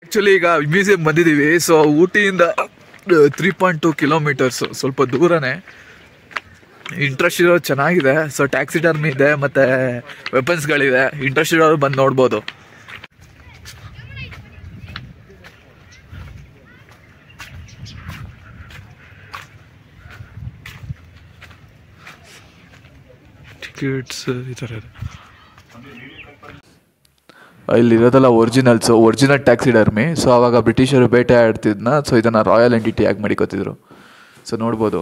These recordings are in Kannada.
ಆ್ಯಕ್ಚುಲಿ ಈಗ ಮ್ಯೂಸಿಯಂ ಬಂದಿದ್ದೀವಿ. ಸೊ ಊಟಿಯಿಂದ 3.2 ಕಿಲೋಮೀಟರ್ಸ್, ಸ್ವಲ್ಪ ದೂರನೇ. ಇಂಟ್ರೆಸ್ಟ್ ಇರೋದು ಚೆನ್ನಾಗಿದೆ. ಸೊ ಟ್ಯಾಕ್ಸಿಡರ್ಮಿ ಇದೆ ಮತ್ತು ವೆಪನ್ಸ್ಗಳಿದೆ. ಇಂಟ್ರೆಸ್ಟ್ ಇರೋರು ಬಂದು ನೋಡ್ಬೋದು. ಟಿಕೆಟ್ಸ್ ಈ ಥರ ಇದೆ. ಇಲ್ಲಿರೋದಲ್ಲ ಒರಿಜಿನಲ್ ಟ್ಯಾಕ್ಸಿಡರ್ಮಿ. ಸೊ ಆವಾಗ ಬ್ರಿಟಿಷರು ಬೇಟೆ ಆಡ್ತಿದ್ನ. ಸೊ ಇದನ್ನು ರಾಯಲ್ ಎಂಟಿಟಿ ಆಗಿ ಮಾಡಿಕೊತಿದ್ರು. ಸೊ ನೋಡ್ಬೋದು.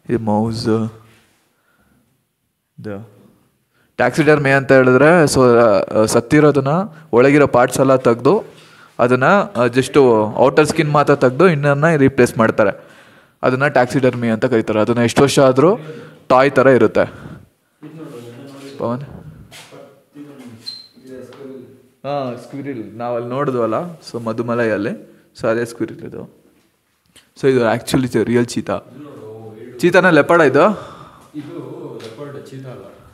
ಇದು ಮೌಸ್ ಟ್ಯಾಕ್ಸಿಡರ್ಮಿ ಅಂತ ಹೇಳಿದ್ರೆ, ಸೊ ಸತ್ತಿರೋದನ್ನ ಒಳಗಿರೋ ಪಾರ್ಟ್ಸ್ ಎಲ್ಲ ತೆಗೆದು ಅದನ್ನು ಜಸ್ಟು ಔಟರ್ ಸ್ಕಿನ್ ಮಾತ್ರ ತೆಗೆದು ಇನ್ನನ್ನು ರೀಪ್ಲೇಸ್ ಮಾಡ್ತಾರೆ. ಅದನ್ನು ಟ್ಯಾಕ್ಸಿಡರ್ಮಿ ಅಂತ ಕರೀತಾರೆ. ಅದನ್ನು ಎಷ್ಟು ವರ್ಷ ಆದರೂ ಟಾಯ್ ಥರ ಇರುತ್ತೆ. ಪವನ್ ಸ್ಕ್ವಿರಿಲ್ ನಾವಲ್ಲಿ ನೋಡಿದ್ವಲ್ಲ, ಸೊ ಮಧುಮಲೈಯಲ್ಲಿ. ಸೊ ಅದೇ ಸ್ಕ್ವಿರಿಲ್ ಇದು. ಸೊ ಇದು ಆ್ಯಕ್ಚುಲಿ ರಿಯಲ್ ಚೀತಾನ ಲೆಪರ್ಡ ಇದು?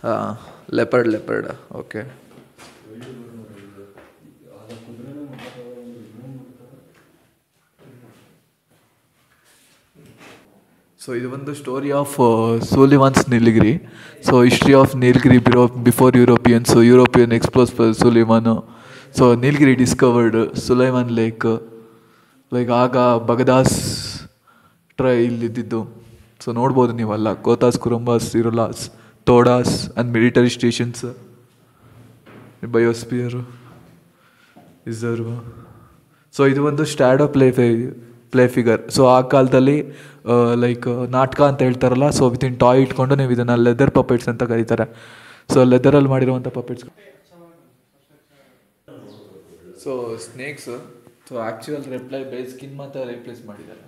ಹಾಂ, ಲೆಪರ್ಡ್. ಓಕೆ. ಸೊ ಇದು ಒಂದು story of Sullivan's Nilgiri. So history of Nilgiri before Europeans. European explorers Sullivan. So Nilgiri discovered ಸುಲೈಮಾನ್ ಲೇಕ್. ಲೈಕ್ ಆಗ ಬಗದಾಸ್ ಇಲ್ಲಿದ್ದು. ಸೊ ನೋಡ್ಬೋದು ನೀವಲ್ಲ, Kotas, Kurumbas, Irulas, Todas and military stations, biosphere, reserve. So ಇದು ಒಂದು ಸ್ಟ್ಯಾಡೋ ಪ್ಲೇ ಫಿಗರ್. ಸೊ ಆ ಕಾಲದಲ್ಲಿ ಲೈಕ್ ನಾಟಕ ಅಂತ ಹೇಳ್ತಾರಲ್ಲ, ಸೊ ವಿತಿನ್ ಟಾಯ್ ಇಟ್ಕೊಂಡು ನೀವು ಇದನ್ನು ಲೆದರ್ ಪಪೆಟ್ಸ್ ಅಂತ ಕರೀತಾರೆ. ಸೊ ಲೆದರಲ್ಲಿ ಮಾಡಿರುವಂಥ puppets. So snakes. So actual base skin ಮಾತ್ರ ರಿಪ್ಲೇಸ್ ಮಾಡಿದ್ದಾರೆ.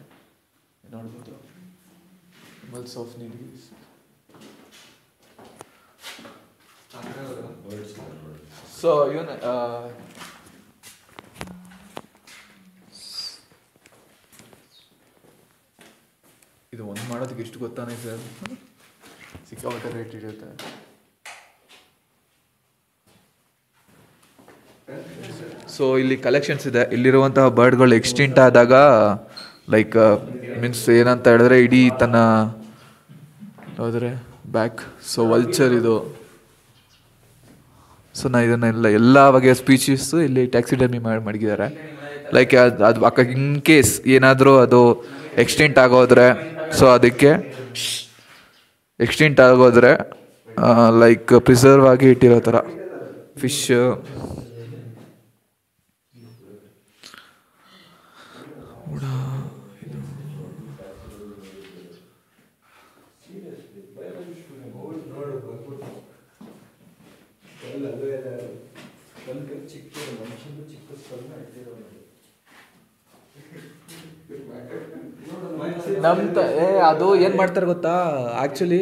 ನೋಡ್ಬೋದು. ಮಲ್ಸ್ ಆಫ್ ನೀಲಗಿರಿ. ಸೊ ಇವನು ಇದು ಒಂದು ಮಾಡೋದಕ್ಕೆ ಎಷ್ಟು ಗೊತ್ತಾನೆ ಸರ್, ಸಿಕ್ಕಾಪಟ್ಟೆ ರೇಟ್ ಇರುತ್ತೆ. ಸೊ ಇಲ್ಲಿ ಕಲೆಕ್ಷನ್ಸ್ ಇದೆ. ಇಲ್ಲಿರುವಂತಹ ಬರ್ಡ್ಗಳು ಎಕ್ಸ್ಟಿಂಟ್ ಆದಾಗ ಲೈಕ್ ಮೀನ್ಸ್ ಏನಂತ ಹೇಳಿದ್ರೆ ಇಡೀ ತನ್ನ ಹೋದರೆ ಬ್ಯಾಕ್. ಸೊ ವಲ್ಚರ್ ಇದು. ಸೊ ನಾ ಇದನ್ನೆಲ್ಲ ಎಲ್ಲ ಬಗೆಯ ಸ್ಪೀಚೀಸು ಇಲ್ಲಿ ಟ್ಯಾಕ್ಸಿಡರ್ಮಿ ಮಡಗಿದ್ದಾರೆ. ಲೈಕ್ ಅದು ಅಕ್ಕ ಇನ್ ಕೇಸ್ ಏನಾದರೂ ಅದು ಎಕ್ಸ್ಟೆಂಟ್ ಆಗೋದ್ರೆ, ಸೊ ಅದಕ್ಕೆ ಎಕ್ಸ್ಟೆಂಟ್ ಆಗೋದ್ರೆ ಲೈಕ್ ಪ್ರಿಸರ್ವ್ ಆಗಿ ಇಟ್ಟಿರೋ ಥರ ಫಿಶ್. ಅದು ಏನು ಮಾಡ್ತಾರೆ ಗೊತ್ತಾ, ಆ್ಯಕ್ಚುಲಿ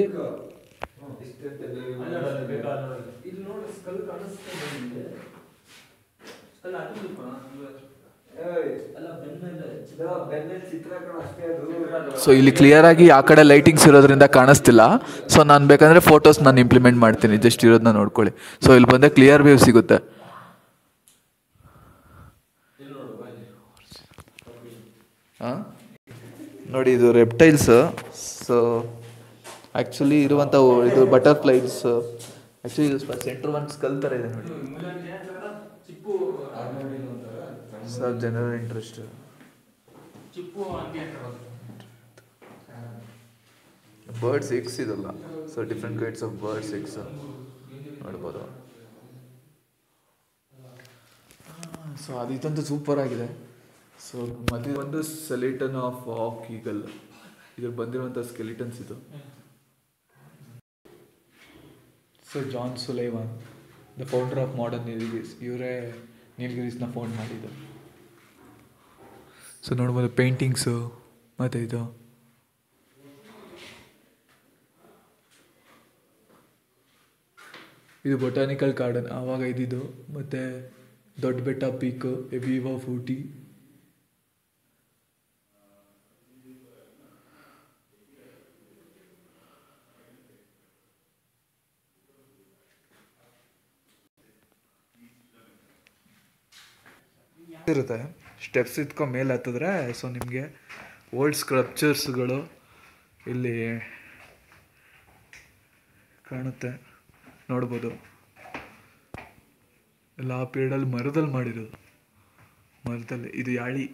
ಸೊ ಇಲ್ಲಿ ಕ್ಲಿಯರ್ ಆಗಿ ಆ ಕಡೆ ಲೈಟಿಂಗ್ಸ್ ಇರೋದ್ರಿಂದ ಕಾಣಿಸ್ತಿಲ್ಲ. ಸೊ ನಾನು ಬೇಕಂದ್ರೆ ಫೋಟೋಸ್ ನಾನು ಇಂಪ್ಲಿಮೆಂಟ್ ಮಾಡ್ತೀನಿ, ಜಸ್ಟ್ ಇರೋದನ್ನ ನೋಡ್ಕೊಳ್ಳಿ. ಸೊ ಇಲ್ಲಿ ಬಂದರೆ ಕ್ಲಿಯರ್ ವ್ಯೂ ಸಿಗುತ್ತೆ. ಹಾಂ ನೋಡಿ, ಇದು ರೆಪ್ಟೈಲ್ಸ್. ಸೊ ಆ್ಯಕ್ಚುಲಿ ಇರುವಂಥ ಇದು ಬಟರ್ಫ್ಲೈಸ್. ಆ್ಯಕ್ಚುಲಿ ಇದು ಸೆಂಟ್ರ್ ಒಂದು ಸ್ಕಲ್ ಥರ ಇದೆ ನೋಡಿ. Sir general interest. Birds eggs ಇದಲ್ಲ. So different kinds of birds eggs ನೋಡ್ಬೋದು. ಸೊ ಅದು ಇದಂತೂ ಸೂಪರ್ ಆಗಿದೆ. ಸೊ ಮತ್ತೆ ಒಂದು ಸ್ಕೆಲಿಟನ್ ಆಫ್ ಈಗಲ್. ಇದ್ರಲ್ಲಿ ಬಂದಿರುವಂಥ ಸ್ಕೆಲಿಟನ್ಸ್ ಇದು. So John Sullivan, the founder of modern Nilgiris. ಇವರೇ ನೀಲಗಿರೀಸ್ನ ಫೌಂಡ್ ಮಾಡಿದ್ದು. ಸೊ ನೋಡ್ಬೋದು ಪೇಂಟಿಂಗ್ಸು. ಮತ್ತು ಇದು ಬೊಟಾನಿಕಲ್ ಗಾರ್ಡನ್ ಆವಾಗ ಇದ್ದಿದ್ದು. ಮತ್ತು ದೊಡ್ಡ ಬೆಟ್ಟ ಪೀಕ್, ಎಬಿವಾ ಫೂಟಿ. ಇರುತ್ತೆ. ಸ್ಟೆಪ್ಸ್ ಇಟ್ಕೊಂಡು ಮೇಲೆ ಹತ್ತಿದ್ರೆ ಸೊ ನಿಮಗೆ ಓಲ್ಡ್ ಸ್ಕ್ರಪ್ಚರ್ಸ್ಗಳು ಇಲ್ಲಿ ಕಾಣುತ್ತೆ, ನೋಡ್ಬೋದು. ಎಲ್ಲ ಆ ಪೀರಿಯಡಲ್ಲಿ ಮರದಲ್ಲಿ ಮಾಡಿರೋದು, ಮರದಲ್ಲಿ. ಇದು ಯಾಳಿ,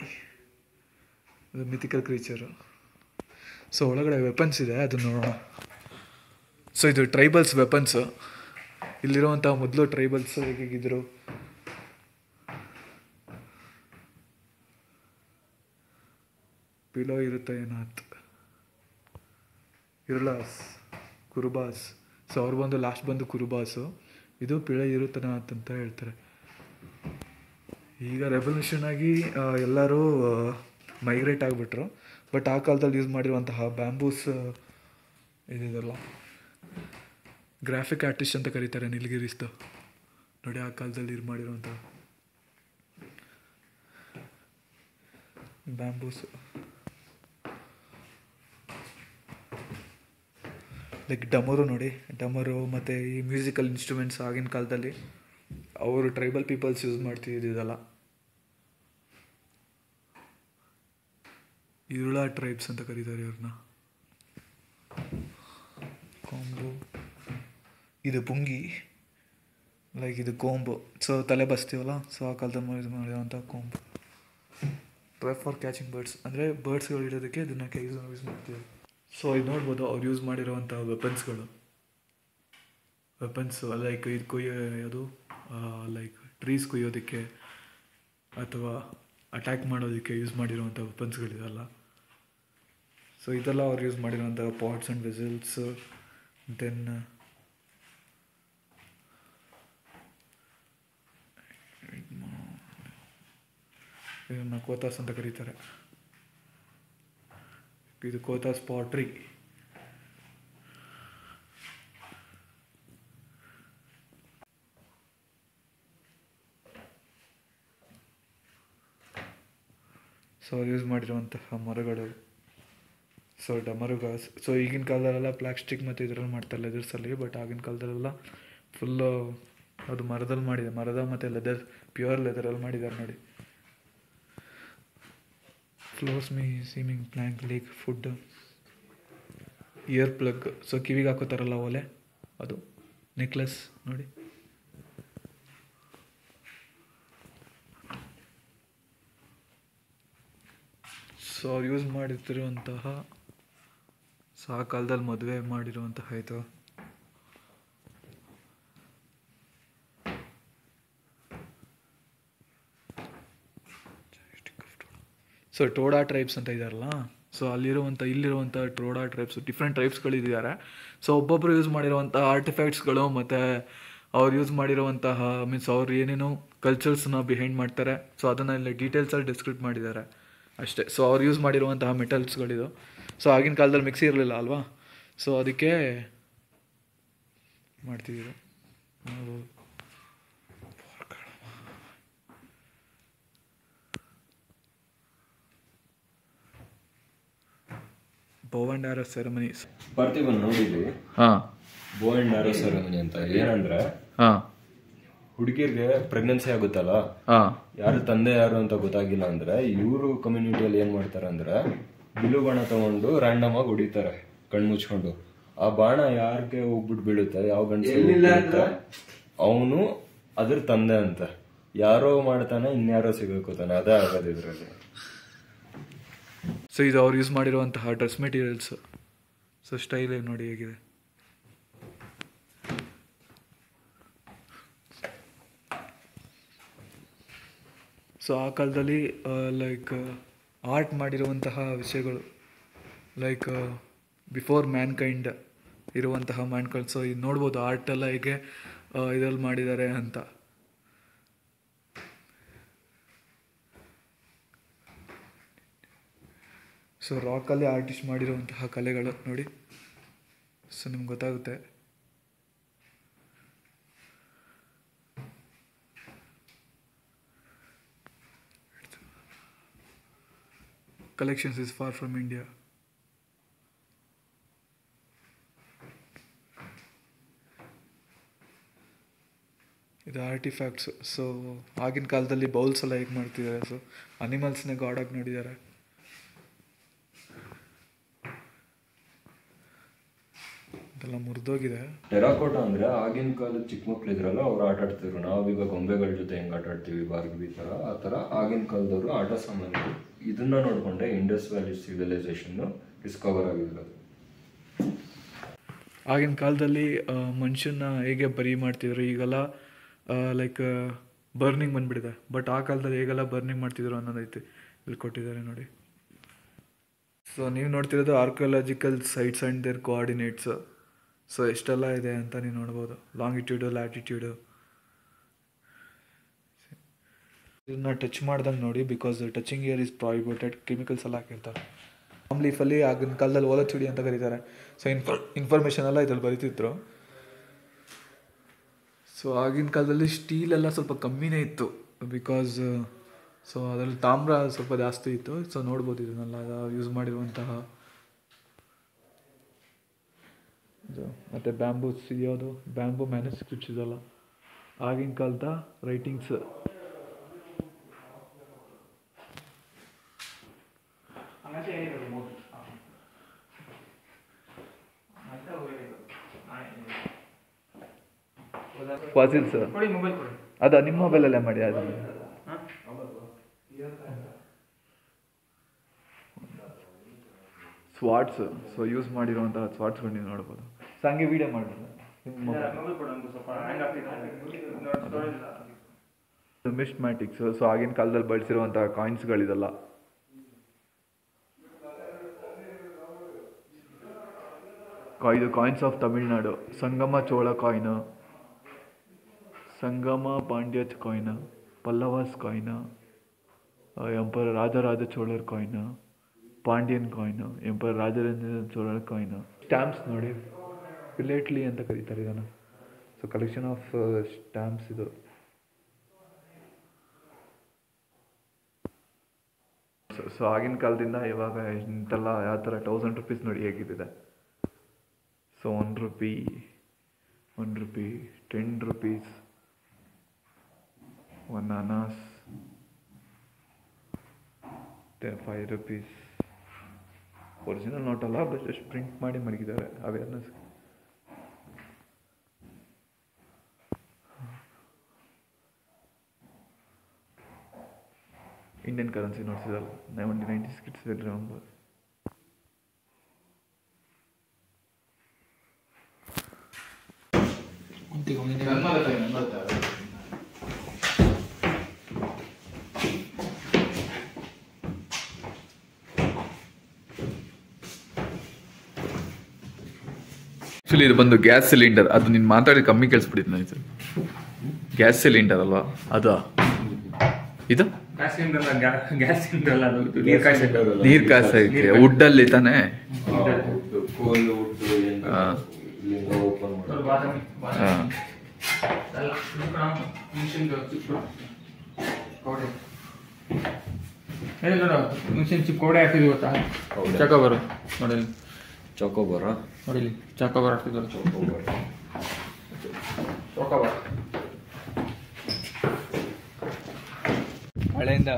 ಇದು ಮಿಥಿಕಲ್ ಕ್ರೀಚರು. ಸೊ ಒಳಗಡೆ ವೆಪನ್ಸ್ ಇದೆ, ಅದನ್ನ ನೋಡೋಣ. ಸೊ ಇದು ಟ್ರೈಬಲ್ಸ್ ವೆಪನ್ಸು. ಇಲ್ಲಿರುವಂಥ ಮೊದಲು ಟ್ರೈಬಲ್ಸ್ ಹೇಗಿದ್ರು, ಪಿಲೋ ಇರುತ್ತೆ ಏನಾತ್, ಇರ್ಲಾಸ್, ಕುರುಬಾಸ್. ಸೊ ಅವ್ರು ಬಂದು ಲಾಸ್ಟ್ ಬಂದು ಕುರುಬಾಸು. ಇದು ಪಿಳೆ ಇರುತ್ತನಾಥ್ ಅಂತ ಹೇಳ್ತಾರೆ. ಈಗ ರೆವಲ್ಯೂಷನ್ ಆಗಿ ಎಲ್ಲರೂ ಮೈಗ್ರೇಟ್ ಆಗಿಬಿಟ್ರು. ಬಟ್ ಆ ಕಾಲದಲ್ಲಿ ಯೂಸ್ ಮಾಡಿರುವಂತಹ ಬ್ಯಾಂಬೂಸ್ ಇದೆಲ್ಲ ಗ್ರಾಫಿಕ್ ಆರ್ಟಿಸ್ಟ್ ಅಂತ ಕರೀತಾರೆ, ನೀಲಗಿರಿಸ್ದು. ನೋಡಿ ಆ ಕಾಲದಲ್ಲಿ ಇದು ಮಾಡಿರುವಂಥ ಬ್ಯಾಂಬೂಸು. ಲೈಕ್ ಡಮರು ನೋಡಿ, ಡಮರು ಮತ್ತು ಈ ಮ್ಯೂಸಿಕಲ್ ಇನ್ಸ್ಟ್ರೂಮೆಂಟ್ಸ್ ಆಗಿನ ಕಾಲದಲ್ಲಿ ಅವರು ಟ್ರೈಬಲ್ ಪೀಪಲ್ಸ್ ಯೂಸ್ ಮಾಡ್ತಿದ್ದಿದ್ದಲ್ಲ. ಇರುಳ ಟ್ರೈಬ್ಸ್ ಅಂತ ಕರೀತಾರೆ ಇವ್ರನ್ನ. ಕೊಂಬು, ಇದು ಪುಂಗಿ, ಲೈಕ್ ಇದು ಕೊಂಬು. ಸೊ ತಲೆ ಬಸ್ತೀವಲ್ಲ, ಸೊ ಆ ಕಾಲದಲ್ಲಿ ಯೂಸ್ ಮಾಡಿರುವಂಥ ಕೊಂಬು. ಟ್ರೈ ಫಾರ್ ಕ್ಯಾಚಿಂಗ್ ಬರ್ಡ್ಸ್, ಅಂದರೆ ಬರ್ಡ್ಸ್ಗಳು ಇಡೋದಕ್ಕೆ ಇದನ್ನು ಯೂಸ್ ಮಾಡ್ತೀವಿ. ಸೊ ಇದು ನೋಡ್ಬೋದು ಅವ್ರು ಯೂಸ್ ಮಾಡಿರೋವಂಥ ವೆಪನ್ಸ್ಗಳು. ವೆಪನ್ಸು ಲೈಕ್ ಇದು ಅದು ಲೈಕ್ ಟ್ರೀಸ್ ಕೊಯ್ಯೋದಕ್ಕೆ ಅಥವಾ ಅಟ್ಯಾಕ್ ಮಾಡೋದಕ್ಕೆ ಯೂಸ್ ಮಾಡಿರುವಂಥ ವೆಪನ್ಸ್ಗಳಿದೆಲ್ಲ. ಸೊ ಇದೆಲ್ಲ ಅವ್ರು ಯೂಸ್ ಮಾಡಿರುವಂಥ ಪಾಟ್ಸ್ ಆ್ಯಂಡ್ ವೆಸಲ್ಸ್. ದೆನ್ ಇದನ್ನು ಕೋತಾಸ್ ಅಂತ ಕರೀತಾರೆ. ಇದು ಕೋತಾಸ್ ಪಾಟ್ರಿ. ಸೊ ಅವ್ರು ಯೂಸ್ ಮಾಡಿರುವಂತಹ ಮರಗಳು. ಸೊ ಡಮರುಗಾಸ್. ಸೊ ಈಗಿನ ಕಾಲದಲ್ಲೆಲ್ಲ ಪ್ಲಾಸ್ಟಿಕ್ ಮತ್ತು ಇದರಲ್ಲಿ ಮಾಡ್ತಾರೆ, ಲೆದರ್ಸಲ್ಲಿ. ಬಟ್ ಆಗಿನ ಕಾಲದಲ್ಲೆಲ್ಲ ಫುಲ್ಲು ಅದು ಮರದಲ್ಲಿ ಮಾಡಿದೆ, ಮರದ ಮತ್ತು ಲೆದರ್, ಪ್ಯೂರ್ ಲೆದರಲ್ಲಿ ಮಾಡಿದ್ದಾರೆ ನೋಡಿ. Floors seeming plank lake food, ear plug. So ಕಿವಿಗೆ ಹಾಕೋತಾರಲ್ಲ ಓಲೆ, ಅದು ನೆಕ್ಲೆಸ್ ನೋಡಿ. ಸೊ ಅವ್ರು ಯೂಸ್ ಮಾಡಿರ್ತಿರುವಂತಹ, ಸೊ ಆ ಕಾಲದಲ್ಲಿ ಮದುವೆ ಮಾಡಿರುವಂತಹ ಇದು. ಸೊ ಟೋಡಾ ಟ್ರೈಬ್ಸ್ ಅಂತ ಇದ್ದಾರಲ್ಲ, ಸೊ ಇಲ್ಲಿರುವಂಥ ಟೋಡಾ ಟ್ರೈಬ್ಸ್, ಡಿಫ್ರೆಂಟ್ ಟ್ರೈಬ್ಸ್ಗಳಿದ್ದಾರೆ. ಸೊ ಒಬ್ಬೊಬ್ಬರು ಯೂಸ್ ಮಾಡಿರುವಂಥ ಆರ್ಟಿಫ್ಯಾಕ್ಟ್ಸ್ಗಳು ಮತ್ತು ಅವ್ರು ಯೂಸ್ ಮಾಡಿರುವಂತಹ ಮೀನ್ಸ್ ಅವ್ರು ಏನೇನು ಕಲ್ಚರ್ಸ್ನ ಬಿಹೈಂಡ್ ಮಾಡ್ತಾರೆ, ಸೊ ಅದನ್ನು ಇಲ್ಲಿ ಡೀಟೇಲ್ಸಲ್ಲಿ ಡಿಸ್ಕ್ರಿಪ್ಟ್ ಮಾಡಿದ್ದಾರೆ ಅಷ್ಟೇ. ಸೊ ಅವ್ರು ಯೂಸ್ ಮಾಡಿರುವಂತಹ ಮೆಟಲ್ಸ್ಗಳಿದು. ಸೊ ಆಗಿನ ಕಾಲದಲ್ಲಿ ಮಿಕ್ಸಿ ಇರಲಿಲ್ಲ ಅಲ್ವಾ, ಸೊ ಅದಕ್ಕೆ ಮಾಡ್ತಿದ್ದೀವಿ ನಾವು. ಬೋ ಆ್ಯಂಡ್ ಆರೋ ಸೆರೆಮನೀಸ್ ಬರ್ತೀವಿ ನೋಡಿದ್ವಿ. ಬೋ ಆ್ಯಂಡ್ ಆರೋ ಸೆರೆಮನಿ ಅಂತ ಏನಂದ್ರೆ, ಹುಡುಗಿರ್ಗೆ ಪ್ರೆಗ್ನೆನ್ಸಿ ಆಗುತ್ತಲ್ಲ, ಯಾರು ತಂದೆ ಯಾರು ಅಂತ ಗೊತ್ತಾಗಿಲ್ಲ ಅಂದ್ರೆ ಇವರು ಕಮ್ಯುನಿಟಿಯಲ್ಲಿ ಏನ್ ಮಾಡ್ತಾರೆ ಅಂದ್ರೆ ಬಿಲು ಬಾಣ ತಗೊಂಡು ರ್ಯಾಂಡಮ್ ಆಗಿ ಹೊಡಿತಾರೆ ಕಣ್ಮುಚ್ಕೊಂಡು. ಆ ಬಾಣ ಯಾರಿಗೆ ಹೋಗ್ಬಿಟ್ಟು ಬೀಳುತ್ತೆ, ಯಾವ ಗಂಡಸ ಅವನು ಅದ್ರ ತಂದೆ ಅಂತ. ಯಾರೋ ಮಾಡ್ತಾನೆ, ಇನ್ಯಾರೋ ಸಿಗೋಕೋತಾನೆ, ಅದೇ ಆಗೋದು ಇದ್ರಲ್ಲಿ. ಸೊ ಇದು ಅವ್ರು ಯೂಸ್ ಮಾಡಿರುವಂತಹ ಡ್ರೆಸ್ ಮೆಟೀರಿಯಲ್ಸ್. ಸೊ ಸ್ಟೈಲ್ ನೋಡಿ ಹೇಗಿದೆ. ಸೊ ಆ ಕಾಲದಲ್ಲಿ ಲೈಕ್ ಆರ್ಟ್ ಮಾಡಿರುವಂತಹ ವಿಷಯಗಳು, ಲೈಕ್ ಬಿಫೋರ್ ಮ್ಯಾನ್ಕೈಂಡ್ ಇರುವಂತಹ ಮ್ಯಾನ್ಕೈಂಡ್. ಸೊ ಇದು ನೋಡ್ಬೋದು ಆರ್ಟೆಲ್ಲ ಹೇಗೆ ಇದರಲ್ಲಿ ಮಾಡಿದ್ದಾರೆ ಅಂತ. ಸೊ ರಾಕಲ್ಲಿ ಆರ್ಟಿಸ್ಟ್ ಮಾಡಿರುವಂತಹ ಕಲೆಗಳು ನೋಡಿ. ಸೊ ನಿಮ್ಗೆ ಗೊತ್ತಾಗುತ್ತೆ. Collections is far from India. ಇದು ಆರ್ಟಿಫ್ಯಾಕ್ಟ್ಸ್. ಸೊ ಆಗಿನ ಕಾಲದಲ್ಲಿ ಬೌಲ್ಸ್ ಎಲ್ಲ ಹೇಗೆ ಮಾಡ್ತಿದ್ದಾರೆ. ಸೊ ಅನಿಮಲ್ಸ್ನೇ ಗಾಡಾಗಿ ನೋಡಿದ್ದಾರೆ. ಇದೆಲ್ಲ ಮುರಿದೋಗಿದೆ. ಟೆರಾಕೋಟಾ ಅಂದ್ರೆ ಆಗಿನ ಕಾಲದ ಚಿಕ್ಕ ಮಕ್ಳು ಇದ್ರಲ್ಲ ಅವ್ರು ಆಟ ಆಡ್ತಿದ್ರು. ನಾವೀಗ ಗೊಂಬೆಗಳ ಜೊತೆ ಹೆಂಗ್ ಆಟ ಆಡ್ತೀವಿ ಬಾರ್ಬಿ ತರ, ಆ ತರ ಆಗಿನ ಕಾಲದವರು ಆಟ ಸಾಮಾನು. ಇದನ್ನ ನೋಡ್ಕೊಂಡೆ ಇಂಡಸ್ ವ್ಯಾಲಿ ಸಿವಿಲೈಸೇಷನ್ ಡಿಸ್ಕವರ್ ಆಗಿರೋದು. ಆಗಿನ ಕಾಲದಲ್ಲಿ ಮನುಷ್ಯನ ಹೇಗೆ ಬರಿ ಮಾಡ್ತಿದ್ರು, ಈಗೆಲ್ಲ ಲೈಕ್ ಬರ್ನಿಂಗ್ ಬಂದ್ಬಿಟ್ಟಿದೆ. ಬಟ್ ಆ ಕಾಲದಲ್ಲಿ ಹೇಗೆಲ್ಲ ಬರ್ನಿಂಗ್ ಮಾಡ್ತಿದ್ರು ಅನ್ನೋದೈತಿ ಇಲ್ಲಿ ಕೊಟ್ಟಿದ್ದಾರೆ ನೋಡಿ. ಸೊ ನೀವು ನೋಡ್ತಿರೋದು archaeological sites and their coordinates. So ಎಷ್ಟೆಲ್ಲ ಇದೆ ಅಂತ ನೀವು ನೋಡ್ಬೋದು. ಲಾಂಗಿಟ್ಯೂಡು, ಲ್ಯಾಟಿಟ್ಯೂಡು. ಇದನ್ನ ಟಚ್ ಮಾಡ್ದಂಗೆ ನೋಡಿ, because touching year is prohibited. Chemicals ಎಲ್ಲ ಹಾಕಿರ್ತಾರೆ. ಲೀಫಲ್ಲಿ ಆಗಿನ ಕಾಲದಲ್ಲಿ ಓಲಚುಡಿ ಅಂತ ಕರೀತಾರೆ. ಸೊ ಇನ್ಫಾರ್ಮೇಷನ್ ಎಲ್ಲ ಇದ್ರಲ್ಲಿ ಬರೀತಿದ್ರು. ಸೊ ಆಗಿನ ಕಾಲದಲ್ಲಿ ಸ್ಟೀಲ್ ಎಲ್ಲ ಸ್ವಲ್ಪ ಕಮ್ಮಿನೇ ಇತ್ತು, ಬಿಕಾಸ್ ಸೊ ಅದರಲ್ಲಿ ತಾಮ್ರ ಸ್ವಲ್ಪ ಜಾಸ್ತಿ ಇತ್ತು. ಸೊ ನೋಡ್ಬೋದು ಇದನ್ನೆಲ್ಲ ಯೂಸ್ ಮಾಡಿರುವಂತಹ ಇದು. ಮತ್ತು ಬ್ಯಾಂಬೂಸ್ ಯಾವುದು, ಬ್ಯಾಂಬೂ ಮ್ಯಾನುಸ್ಕ್ರಿಪ್ಟ್ಸ್ ಇದೆಲ್ಲ ಆಗಿನ ಕಾಲದ ರೈಟಿಂಗ್ಸ್. ಫಾಸಿಲ್ಸ್ ಅದು ನಿಮ್ಮ ಮೊಬೈಲಲ್ಲೇ ಮಾಡಿ. ಅದು ಸ್ವಾಟ್ಸ್. ಸೊ ಯೂಸ್ ಮಾಡಿರುವಂತಹ ಸ್ವಾಟ್ಸ್ಗಳು ನೀವು ನೋಡ್ಬೋದು. ಸೊ ಹಂಗೆ ವಿಡಿಯೋ ಮಾಡ್ಬೋದು. ಮಿಸ್ಮ್ಯಾಟಿಕ್ಸ್. ಸೊ ಆಗಿನ ಕಾಲದಲ್ಲಿ ಬಳಸಿರುವಂತಹ ಕಾಯಿನ್ಸ್ಗಳಿದೆಲ್ಲ. ಇದು coins of Tamil Nadu. Sangam Chola coin, Sangam ಪಾಂಡ್ಯಚ್ coin, Pallavas coin, emperor Rajaraja ಚೋಳರ್ coin, Pandyan coin, emperor Rajaraja ಚೋಳರ್ ಕಾಯಿನ್. ಸ್ಟ್ಯಾಂಪ್ಸ್ ನೋಡಿ, ಫಿಲೇಟ್ಲಿ ಅಂತ ಕರೀತಾರೆ ಇದನ್ನು. ಸೊ ಕಲೆಕ್ಷನ್ ಆಫ್ ಸ್ಟ್ಯಾಂಪ್ಸ್ ಇದು. ಸೊ ಆಗಿನ ಕಾಲದಿಂದ ಇವಾಗ ಇಂತೆಲ್ಲ ಯಾವ ಥರ 1000 ರೂಪೀಸ್ ನೋಡಿ ಹೇಗಿದ್ದಿದೆ. So 1 rupee, 10 rupees, 1 annas, 5 rupees. Original note ಅಲ್ಲ, ಬಟ್ ಜಸ್ಟ್ ಪ್ರಿಂಟ್ ಮಾಡಿ ಮಡಗಿದ್ದಾರೆ ಅವೇರ್ನೆಸ್. ಇಂಡಿಯನ್ ಕರೆನ್ಸಿ ನೋಟ್ಸ್ ಇದಲ್ಲ. 90 ಕಿಟ್ಸ್ will remember. ಆ್ಯಕ್ಚುಲಿ ಇದು ಬಂದು ಗ್ಯಾಸ್ ಸಿಲಿಂಡರ್. ಅದು ನೀನು ಮಾತಾಡಿ ಕಮ್ಮಿ ಕೇಳಿಸ್ಬಿಟ್ಟಿದ್ದು ನನಗೆ. ಗ್ಯಾಸ್ ಸಿಲಿಂಡರ್ ಅಲ್ವಾ ಅದು? ಇದು ನೀರ್ ಕಾಸೈತೆ ವುಡ್ಡಲ್ಲಿ ತಾನೆ. ಮಿಷಿನ್ ಚಿಪ್ ಕೋಡೆ ಹಾಕಿದ್ವಿ ಗೊತ್ತಾ? ಚಾಕೋಬಾರ ನೋಡಿ, ಚಾಕೋಬಾರ ನೋಡಿಲಿ, ಚಾಕೋಬಾರ ಹಾಕ್ತಿದ್ರು. ಚಾಕೋಬಾರ ಮಳೆಯಿಂದ